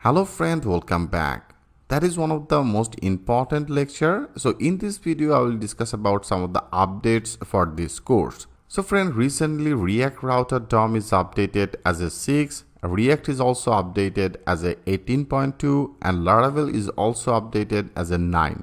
Hello friend, welcome back. That is one of the most important lecture. So in this video, I will discuss about some of the updates for this course. So friend, recently React Router DOM is updated as a 6. React is also updated as a 18.2 and Laravel is also updated as a 9.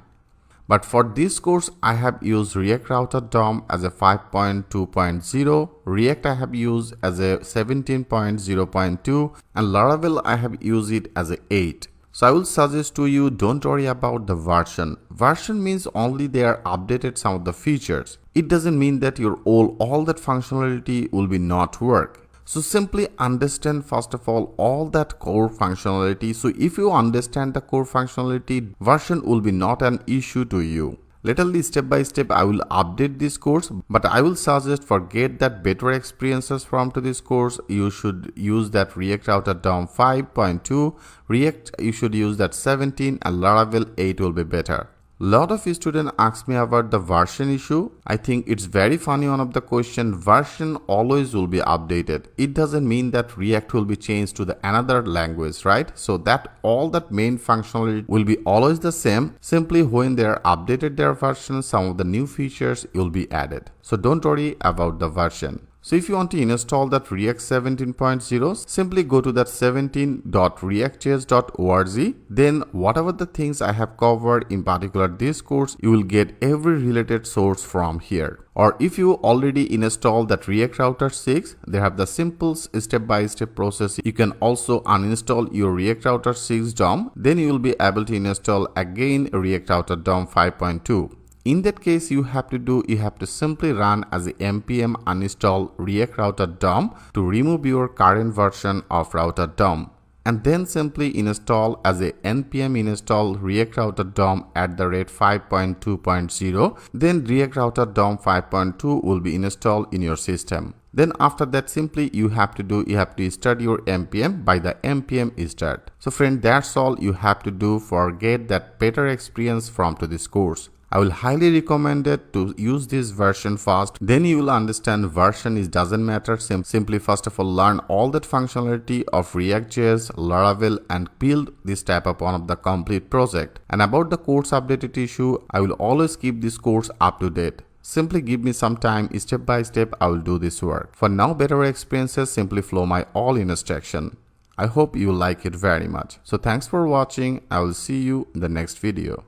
But for this course, I have used React Router DOM as a 5.2.0, React I have used as a 17.0.2 and Laravel I have used it as a 8. So I will suggest to you, don't worry about the version. Version means only they are updated some of the features. It doesn't mean that your all that functionality will be not work. So simply understand first of all that core functionality. So if you understand the core functionality, version will be not an issue to you. Literally step by step I will update this course, but I will suggest forget that better experiences from to this course. You should use that React Router DOM 5.2, React you should use that 17 and Laravel 8 will be better. Lot of students ask me about the version issue. I think it's very funny one of the question. Version always will be updated. It doesn't mean that React will be changed to the another language, right? So that all that main functionality will be always the same. Simply when they are updated their version, some of the new features will be added. So don't worry about the version. So if you want to install that React 17.0, simply go to that 17.reactjs.org. Then whatever the things I have covered in particular this course, you will get every related source from here. Or if you already installed that React Router 6, they have the simple step-by-step process. You can also uninstall your React Router 6 DOM. Then you will be able to install again React Router DOM 5.2. In that case, you have to simply run as a npm uninstall React Router DOM to remove your current version of Router DOM. And then simply install as a npm install React Router DOM at the rate 5.2.0. Then React Router DOM 5.2 will be installed in your system. Then after that, simply you have to start your npm by the npm start. So friend, that's all you have to do for get that better experience from to this course. I will highly recommend it to use this version first. Then you will understand version doesn't matter. Simply first of all learn all that functionality of React.js, Laravel and build this type of one of the complete project. And about the course updated issue, I will always keep this course up to date. Simply give me some time, step by step I will do this work. For now better experiences, simply follow my all instruction. I hope you like it very much. So thanks for watching. I will see you in the next video.